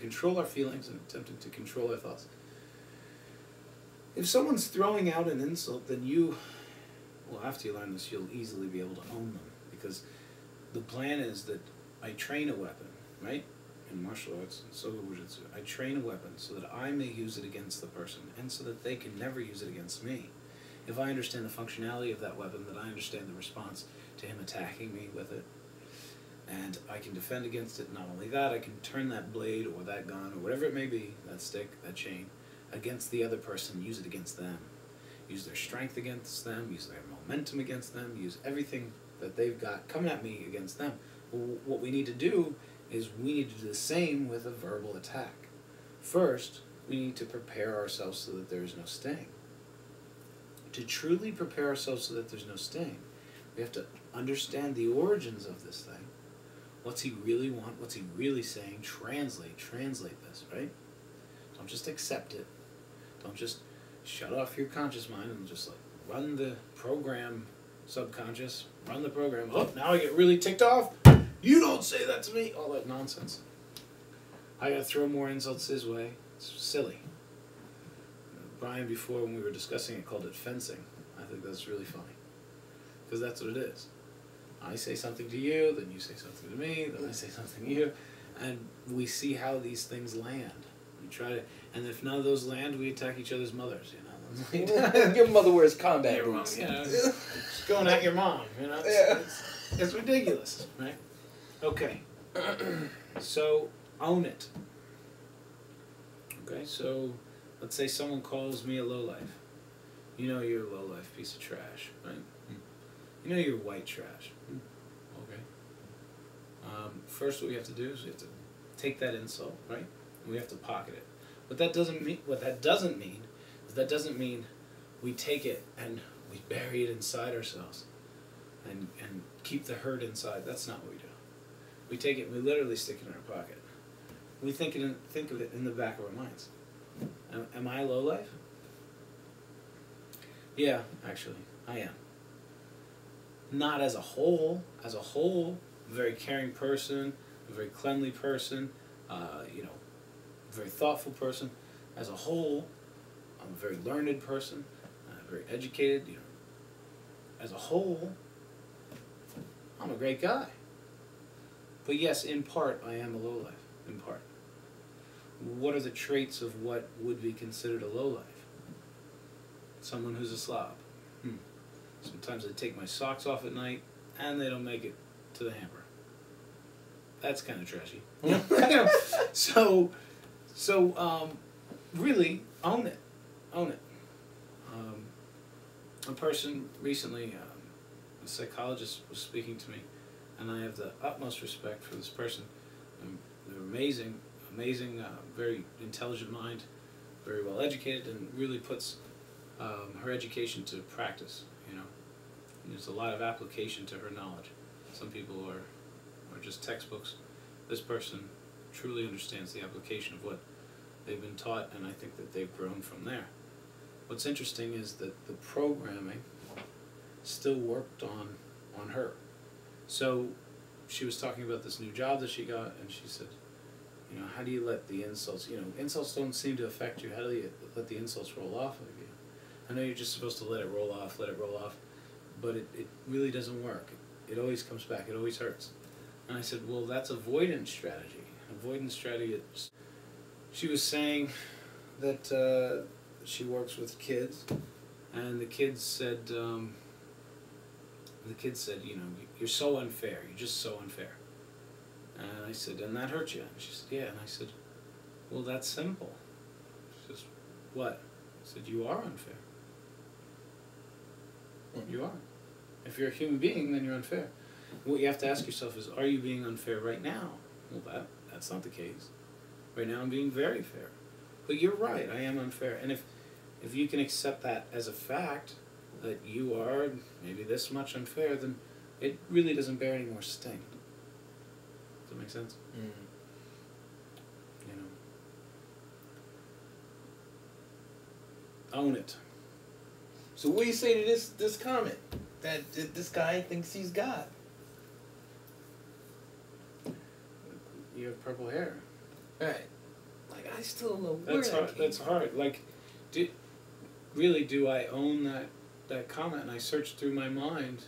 control our feelings and attempting to control our thoughts. If someone's throwing out an insult, then you, well, after you learn this, you'll easily be able to own them. Because the plan is that I train a weapon, right? In martial arts and Soga Bujutsu, I train a weapon so that I may use it against the person, and so that they can never use it against me. If I understand the functionality of that weapon, then I understand the response to him attacking me with it. And I can defend against it. Not only that, I can turn that blade or that gun or whatever it may be, that stick, that chain, against the other person, use it against them. Use their strength against them, use their momentum against them, use everything that they've got coming at me against them. Well, what we need to do is we need to do the same with a verbal attack. First, we need to prepare ourselves so that there is no sting. To truly prepare ourselves so that there's no sting, we have to understand the origins of this thing. What's he really want? What's he really saying? Translate this, right? Don't just accept it. Don't just shut off your conscious mind and just like run the program, subconscious, run the program. Oh, now I get really ticked off. You don't say that to me. All that nonsense. I gotta throw more insults his way. It's silly. Brian, before when we were discussing it, called it fencing. I think that's really funny. Because that's what it is. I say something to you, then you say something to me, then I say something to you. And we see how these things land. We try to, and if none of those land, we attack each other's mothers, you know. Your mother wears combat boots. You know, just going at your mom, you know. It's ridiculous, right? Okay. So, own it. Okay, so let's say someone calls me a lowlife. You know you're a lowlife piece of trash, right? You know you're white trash. Okay. First, what we have to do is we have to take that insult, right? And we have to pocket it. What that doesn't mean is that doesn't mean we take it and we bury it inside ourselves and keep the hurt inside. That's not what we do. We take it and we literally stick it in our pocket. We think of it in the back of our minds. Am I a lowlife? Yeah, actually, I am. Not as a whole. As a whole, a very caring person, a very cleanly person, you know, a very thoughtful person. As a whole, I'm a very learned person, very educated, you know. As a whole, I'm a great guy. But yes, in part, I am a lowlife. In part. What are the traits of what would be considered a lowlife? Someone who's a slob. Sometimes I take my socks off at night, and they don't make it to the hamper. That's kind of trashy. So, really, own it. Own it. A person recently, a psychologist was speaking to me, and I have the utmost respect for this person. They're amazing, very intelligent mind, very well educated, and really puts her education to practice, you know. And there's a lot of application to her knowledge. Some people are just textbooks. This person truly understands the application of what they've been taught, and I think that they've grown from there. What's interesting is that the programming still worked on her. So she was talking about this new job that she got, and she said, you know, how do you let the insults, you know, insults don't seem to affect you. How do you let the insults roll off of you? I know you're just supposed to let it roll off, but it really doesn't work. It always comes back. It always hurts. And I said, well, that's avoidance strategy. Avoidance strategy. She was saying that she works with kids, and the kids said, you know, you're so unfair. You're just so unfair. And I said, and that hurt you? And she said, yeah. And I said, well, that's simple. She says, what? I said, you are unfair. You are. If you're a human being, then you're unfair. What you have to ask yourself is, are you being unfair right now? Well, that's not the case. Right now I'm being very fair. But you're right, I am unfair. And if you can accept that as a fact, that you are maybe this much unfair, then it really doesn't bear any more sting. Does that make sense? Mm. You know. Own it. So what do you say to this comment? That this guy thinks he's God. You have purple hair. Right. I still don't know where That's that hard. came That's from. hard. Like, do I own that comment? And I searched through my mind.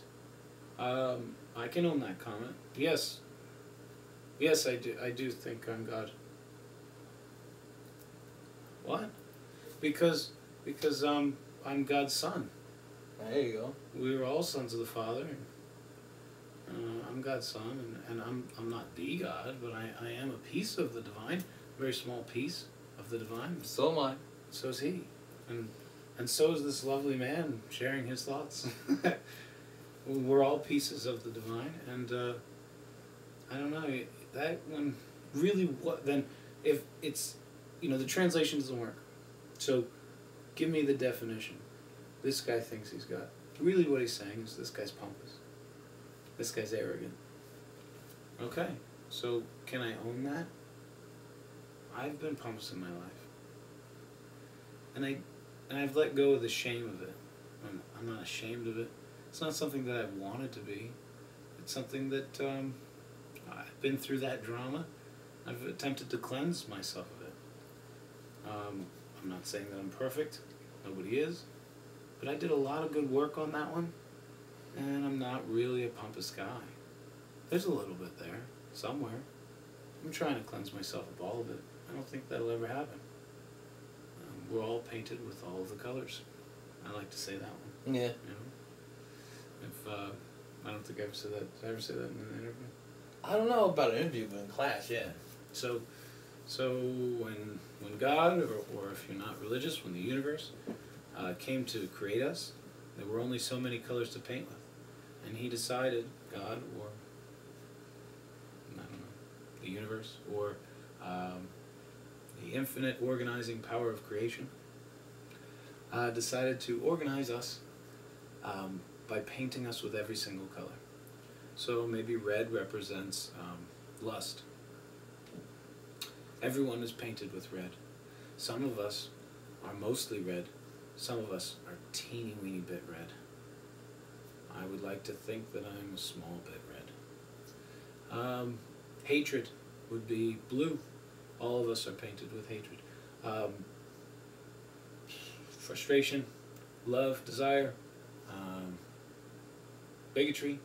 I can own that comment. Yes. Yes, I do. I do think I'm God. What? Because I'm God's son. There you go. We were all sons of the Father. I'm God's son, and I'm not the God, but I am a piece of the divine, a very small piece of the divine. So am I. So is he, and so is this lovely man sharing his thoughts. We're all pieces of the divine, and I don't know that one really. What then? If it's the translation doesn't work, so give me the definition. This guy thinks he's God. Really, what he's saying is this guy's pompous. This guy's arrogant. Okay, so can I own that? I've been pompous in my life, and I've let go of the shame of it. I'm not ashamed of it. It's not something that I wanted to be. It's something that I've been through that drama. I've attempted to cleanse myself of it. I'm not saying that I'm perfect. Nobody is. But I did a lot of good work on that one, and I'm not really a pompous guy. There's a little bit there, somewhere. I'm trying to cleanse myself of all of it. I don't think that'll ever happen. We're all painted with all of the colors. I like to say that one. Yeah. If I don't think I ever said that. Did I ever say that in an interview? I don't know about an interview, but in class, yeah. So when God, or if you're not religious, when the universe came to create us, there were only so many colors to paint with. And he decided, God, or I don't know, the universe, or the infinite organizing power of creation, decided to organize us by painting us with every single color. So maybe red represents lust. Everyone is painted with red. Some of us are mostly red. Some of us are teeny weeny bit red. I would like to think that I'm a small bit red. Hatred would be blue. All of us are painted with hatred. Frustration, love, desire, bigotry,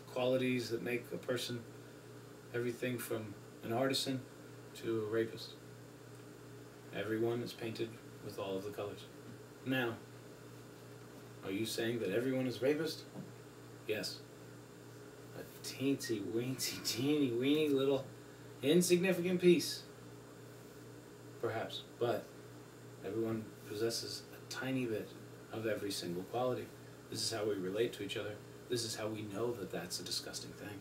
qualities that make a person everything from an artisan to a rapist. Everyone is painted with all of the colors. Now, are you saying that everyone is rapist? Yes. A teensy weensy teeny weeny little insignificant piece. Perhaps. But everyone possesses a tiny bit of every single quality. This is how we relate to each other. This is how we know that that's a disgusting thing.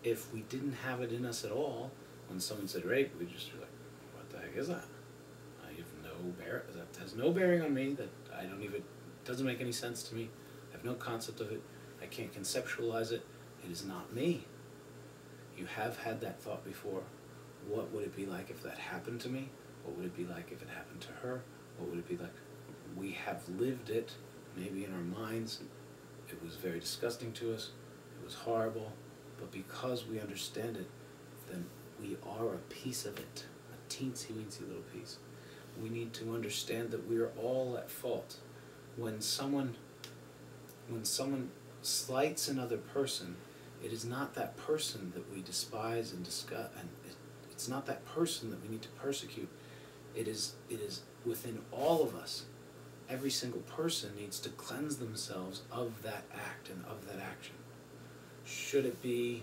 If we didn't have it in us at all, when someone said rape, we'd just be like, what the heck is that? I have that has no bearing on me, that I don't even, doesn't make any sense to me. I have no concept of it. I can't conceptualize it. It is not me. You have had that thought before. What would it be like if that happened to me? What would it be like if it happened to her? What would it be like? We have lived it, maybe in our minds. It was very disgusting to us. It was horrible. But because we understand it, then we are a piece of it, a teensy-weensy little piece. We need to understand that we are all at fault. When someone slights another person, it is not that person that we despise and disgust, and it's not that person that we need to persecute. It is within all of us. Every single person needs to cleanse themselves of that act and of that action. Should it be,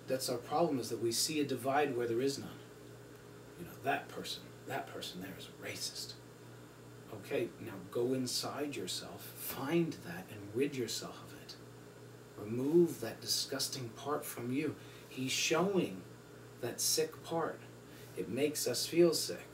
that's our problem, is that we see a divide where there is none. That person there is a racist. Okay, now go inside yourself, find that and rid yourself of it. Remove that disgusting part from you. He's showing that sick part. It makes us feel sick.